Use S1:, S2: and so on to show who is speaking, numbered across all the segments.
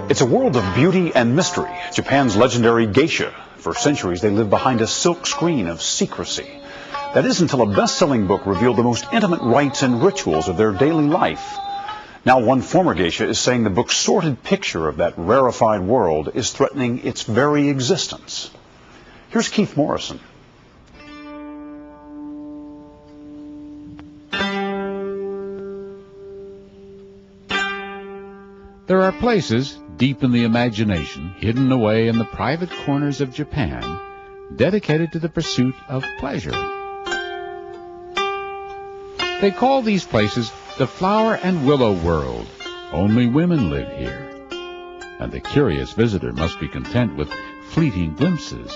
S1: It's a world of beauty and mystery. Japan's legendary geisha. For centuries, they lived behind a silk screen of secrecy. That is until a best-selling book revealed the most intimate rites and rituals of their daily life. Now, one former geisha is saying the book's sordid picture of that rarefied world is threatening its very existence. Here's Keith Morrison.
S2: There are places deep in the imagination, hidden away in the private corners of Japan, dedicated to the pursuit of pleasure. They call these places the Flower and Willow World. Only women live here. And the curious visitor must be content with fleeting glimpses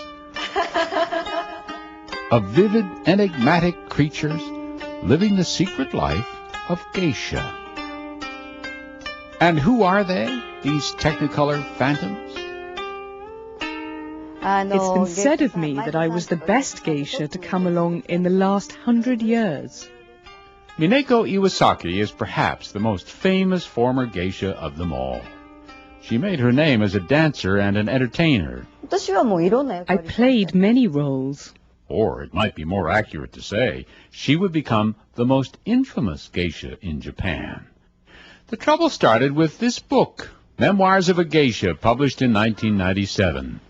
S2: of vivid, enigmatic creatures living the secret life of geisha. And who are they, these Technicolor phantoms?
S3: It's been said of me that I was the best geisha to come along in the last 100 years.
S2: Mineko Iwasaki is perhaps the most famous former geisha of them all. She made her name as a dancer and an entertainer.
S3: I played many roles.
S2: Or, it might be more accurate to say, she would become the most infamous geisha in Japan. The trouble started with this book, Memoirs of a Geisha, published in 1997.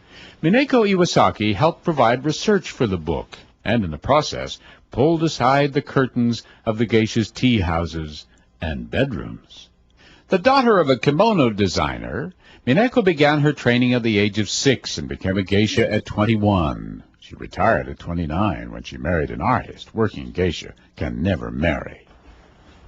S2: Mineko Iwasaki helped provide research for the book, and in the process, pulled aside the curtains of the geisha's tea houses and bedrooms. The daughter of a kimono designer, Mineko began her training at the age of 6 and became a geisha at 21. She retired at 29 when she married an artist. Working geisha can never marry.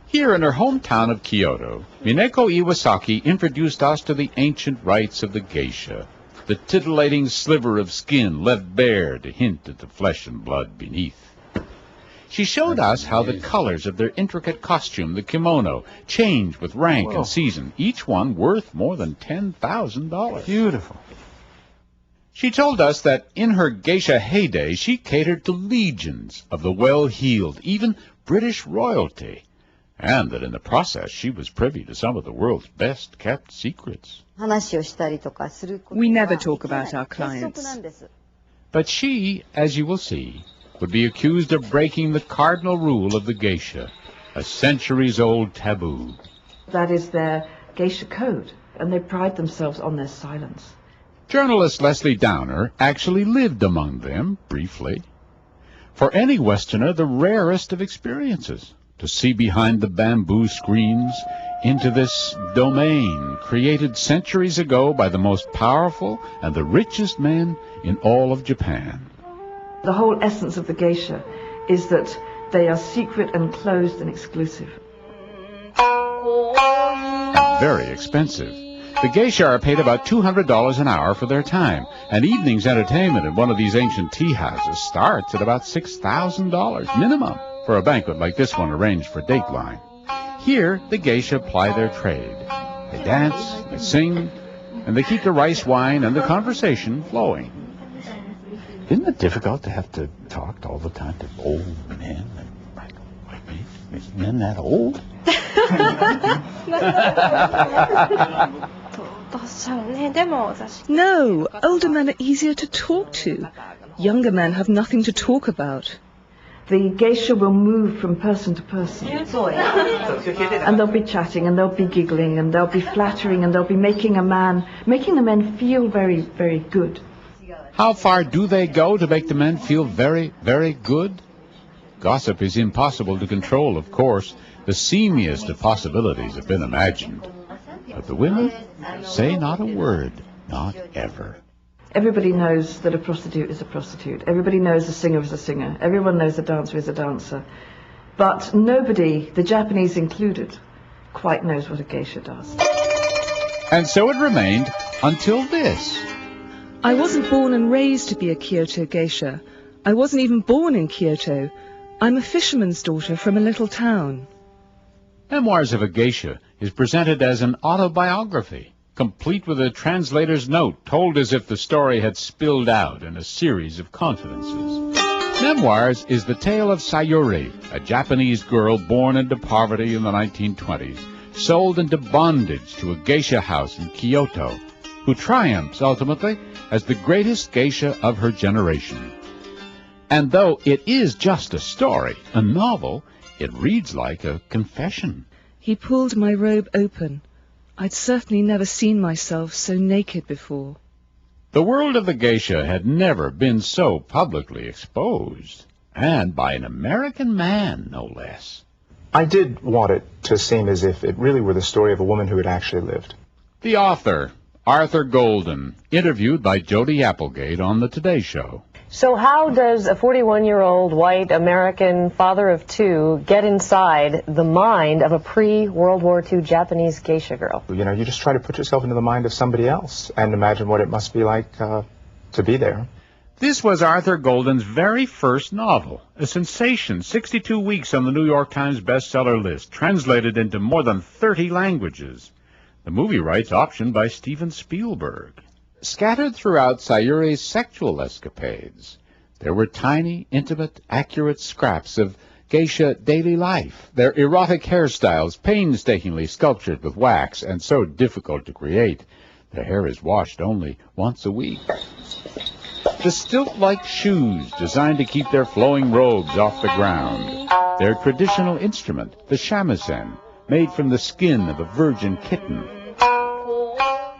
S2: Here in her hometown of Kyoto, Mineko Iwasaki introduced us to the ancient rites of the geisha, the titillating sliver of skin left bare to hint at the flesh and blood beneath. She showed us how the colors of their intricate costume, the kimono, change with rank and season, each one worth more than $10,000.
S1: Beautiful.
S2: She told us that in her geisha heyday, she catered to legions of the well-heeled, even British royalty, and that in the process she was privy to some of the world's best-kept secrets.
S3: We never talk about our clients.
S2: But she, as you will see, would be accused of breaking the cardinal rule of the geisha, a centuries-old taboo.
S4: That is their geisha code, and they pride themselves on their silence.
S2: Journalist Leslie Downer actually lived among them, briefly. For any Westerner, the rarest of experiences, to see behind the bamboo screens into this domain created centuries ago by the most powerful and the richest men in all of Japan.
S4: The whole essence of the geisha is that they are secret and closed and exclusive.
S2: Very expensive. The geisha are paid about $200 an hour for their time. An evening's entertainment at one of these ancient tea houses starts at about $6,000 minimum for a banquet like this one arranged for Dateline. Here, the geisha ply their trade. They dance, they sing, and they keep the rice wine and the conversation flowing.
S1: Isn't it difficult to have to talk all the time to old men like me? Is men that old?
S3: No, older men are easier to talk to. Younger men have nothing to talk about.
S4: The geisha will move from person to person. And they'll be chatting, and they'll be giggling, and they'll be flattering, and they'll be making the men feel very, very good.
S2: How far do they go to make the men feel very, very good? Gossip is impossible to control, of course. The seamiest of possibilities have been imagined. But the women say not a word, not ever.
S4: Everybody knows that a prostitute is a prostitute. Everybody knows a singer is a singer. Everyone knows a dancer is a dancer. But nobody, the Japanese included, quite knows what a geisha does.
S2: And so it remained until this.
S3: I wasn't born and raised to be a Kyoto geisha. I wasn't even born in Kyoto. I'm a fisherman's daughter from a little town.
S2: Memoirs of a Geisha is presented as an autobiography, complete with a translator's note, told as if the story had spilled out in a series of confidences. Memoirs is the tale of Sayuri, a Japanese girl born into poverty in the 1920s, sold into bondage to a geisha house in Kyoto, who triumphs ultimately as the greatest geisha of her generation. And though it is just a story, a novel, it reads like a confession.
S3: He pulled my robe open. I'd certainly never seen myself so naked before.
S2: The world of the geisha had never been so publicly exposed, and by an American man, no less.
S5: I did want it to seem as if it really were the story of a woman who had actually lived.
S2: The author, Arthur Golden, interviewed by Jody Applegate on the Today Show.
S6: So how does a 41-year-old white American father of two get inside the mind of a pre-World War II Japanese geisha girl?
S5: You know, you just try to put yourself into the mind of somebody else and imagine what it must be like to be there.
S2: This was Arthur Golden's very first novel, a sensation, 62 weeks on the New York Times bestseller list, translated into more than 30 languages. The movie rights optioned by Steven Spielberg. Scattered throughout Sayuri's sexual escapades, there were tiny, intimate, accurate scraps of geisha daily life, their erotic hairstyles painstakingly sculptured with wax and so difficult to create. Their hair is washed only once a week. The stilt-like shoes designed to keep their flowing robes off the ground. Their traditional instrument, the shamisen, made from the skin of a virgin kitten.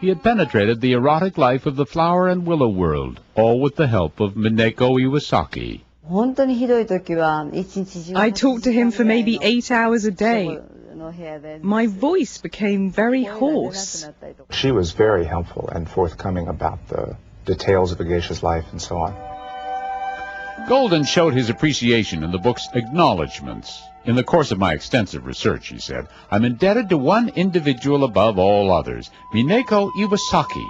S2: He had penetrated the erotic life of the flower and willow world, all with the help of Mineko Iwasaki.
S3: I talked to him for maybe 8 hours a day. My voice became very hoarse.
S5: She was very helpful and forthcoming about the details of a geisha's life and so on.
S2: Golden showed his appreciation in the book's acknowledgments. In the course of my extensive research, he said, I'm indebted to one individual above all others, Mineko Iwasaki,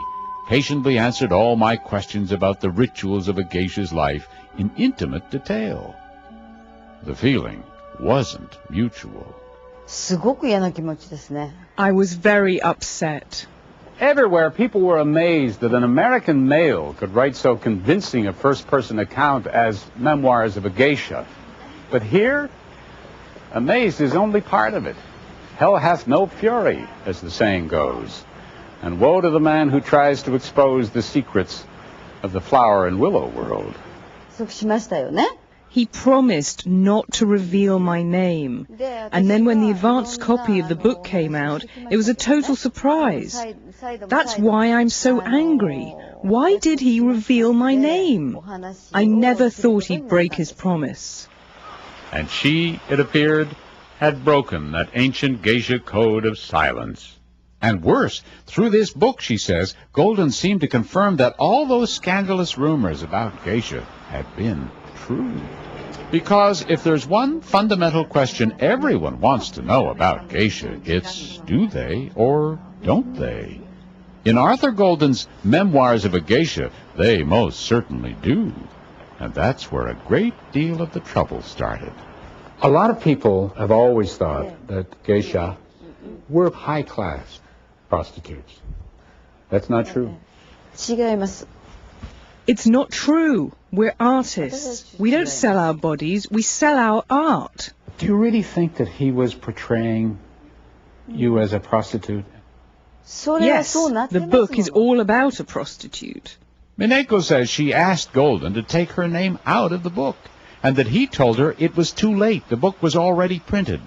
S2: patiently answered all my questions about the rituals of a geisha's life in intimate detail. The feeling wasn't mutual.
S3: I was very upset.
S7: Everywhere, people were amazed that an American male could write so convincing a first-person account as Memoirs of a Geisha. But here, amazed is only part of it. Hell hath no fury, as the saying goes. And woe to the man who tries to expose the secrets of the flower and willow world.
S3: He promised not to reveal my name. And then when the advanced copy of the book came out, it was a total surprise. That's why I'm so angry. Why did he reveal my name? I never thought he'd break his promise.
S2: And she, it appeared, had broken that ancient geisha code of silence. And worse, through this book, she says, Golden seemed to confirm that all those scandalous rumors about geisha had been true. Because if there's one fundamental question everyone wants to know about geisha, it's do they or don't they? In Arthur Golden's Memoirs of a Geisha, they most certainly do. And that's where a great deal of the trouble started.
S7: A lot of people have always thought that geisha were high-class prostitutes. That's not true.
S3: It's not true. We're artists. We don't sell our bodies, we sell our art.
S7: Do you really think that he was portraying you as a prostitute?
S3: Yes, the book is all about a prostitute.
S2: Mineko says she asked Golden to take her name out of the book, and that he told her it was too late. The book was already printed.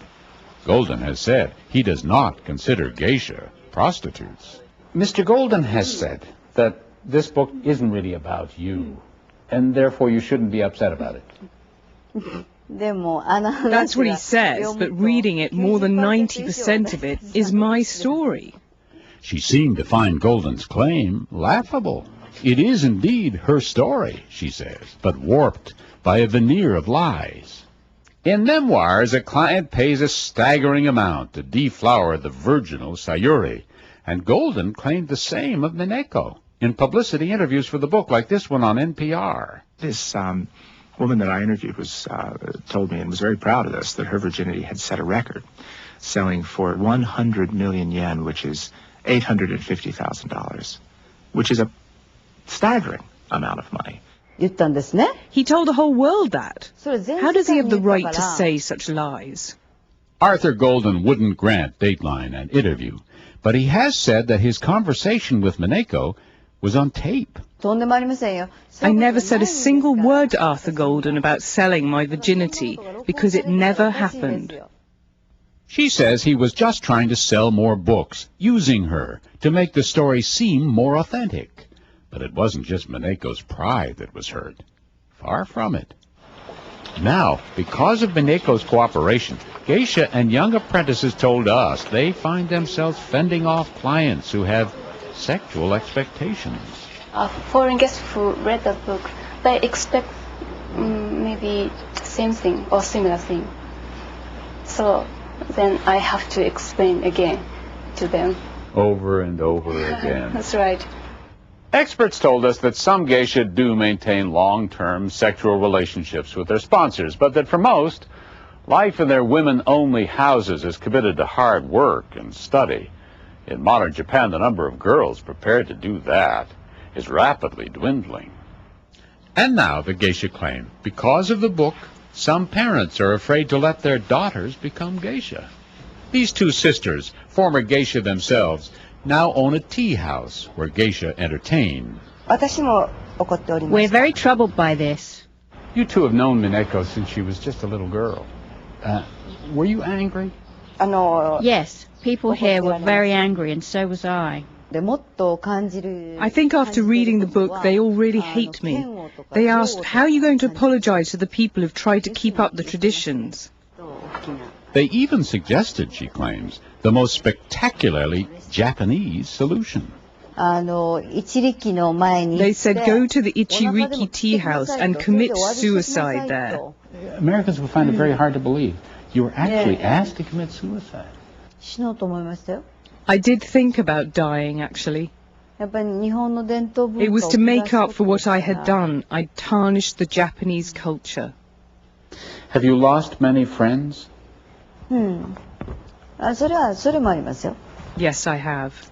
S2: Golden has said he does not consider geisha prostitutes.
S7: Mr. Golden has said that this book isn't really about you, and therefore you shouldn't be upset about it.
S3: That's what he says, but reading it, more than 90% of it is my story.
S2: She seemed to find Golden's claim laughable. It is indeed her story, she says, but warped by a veneer of lies. In Memoirs, a client pays a staggering amount to deflower the virginal Sayuri, and Golden claimed the same of Mineko in publicity interviews for the book, like this one on NPR.
S5: This woman that I interviewed told me, and was very proud of this, that her virginity had set a record, selling for 100 million yen, which is $850,000, which is a staggering amount of money.
S3: He told the whole world that. How does he have the right to say such lies?
S2: Arthur Golden wouldn't grant Dateline an interview, but he has said that his conversation with Mineko was on tape.
S3: I never said a single word to Arthur Golden about selling my virginity, because it never happened.
S2: She says he was just trying to sell more books, using her to make the story seem more authentic. But it wasn't just Mineko's pride that was hurt. Far from it. Now, because of Mineko's cooperation, Geisha and young apprentices told us they find themselves fending off clients who have sexual expectations.
S8: Foreign guests who read the book, they expect maybe same thing or similar thing. So then I have to explain again to them.
S7: Over and over again.
S8: That's right.
S7: Experts told us that some geisha do maintain long-term sexual relationships with their sponsors, but that for most, life in their women-only houses is committed to hard work and study. In modern Japan, the number of girls prepared to do that is rapidly dwindling.
S2: And now the geisha claim, because of the book, some parents are afraid to let their daughters become geisha. These two sisters, former geisha themselves, now own a tea house where geisha entertain.
S9: We're very troubled by this.
S7: You two have known Mineko since she was just a little girl. Were you angry?
S9: Yes, people here were very angry, and so was I.
S3: I think after reading the book, they all really hate me. They asked, how are you going to apologize to the people who've tried to keep up the traditions?
S2: They even suggested, she claims, the most spectacularly Japanese solution.
S3: They said go to the Ichiriki tea house and commit suicide there.
S7: Americans will find it very hard to believe. You were actually asked to commit suicide.
S3: I did think about dying, actually. It was to make up for what I had done. I tarnished the Japanese culture.
S7: Have you lost many friends?
S3: Yes, I have.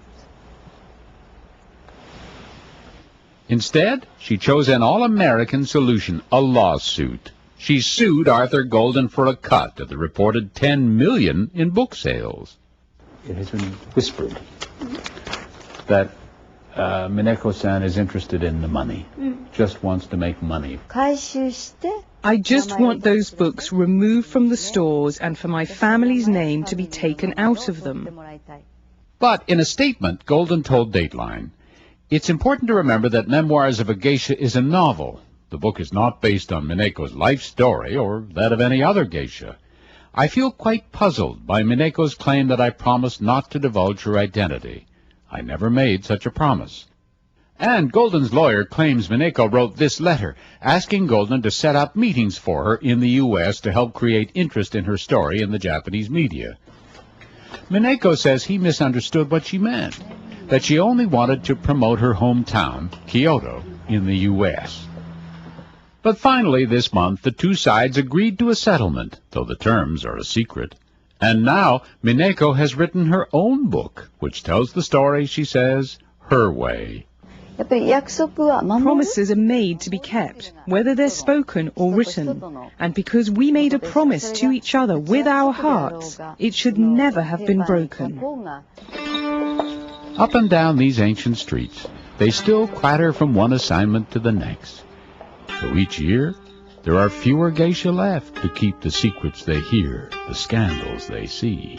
S2: Instead, she chose an all-American solution, a lawsuit. She sued Arthur Golden for a cut of the reported $10 million in book sales.
S7: It has been whispered that Mineko-san is interested in the money, just wants to make money.
S3: I just want those books removed from the stores and for my family's name to be taken out of them.
S2: But in a statement, Golden told Dateline, it's important to remember that Memoirs of a Geisha is a novel. The book is not based on Mineko's life story or that of any other geisha. I feel quite puzzled by Mineko's claim that I promised not to divulge her identity. I never made such a promise. And Golden's lawyer claims Mineko wrote this letter, asking Golden to set up meetings for her in the U.S. to help create interest in her story in the Japanese media. Mineko says he misunderstood what she meant, that she only wanted to promote her hometown, Kyoto, in the U.S. But finally this month, the two sides agreed to a settlement, though the terms are a secret. And now Mineko has written her own book, which tells the story, she says, her way.
S3: Promises are made to be kept, whether they're spoken or written. And because we made a promise to each other with our hearts, it should never have been broken.
S2: Up and down these ancient streets, they still clatter from one assignment to the next. So each year, there are fewer geisha left to keep the secrets they hear, the scandals they see.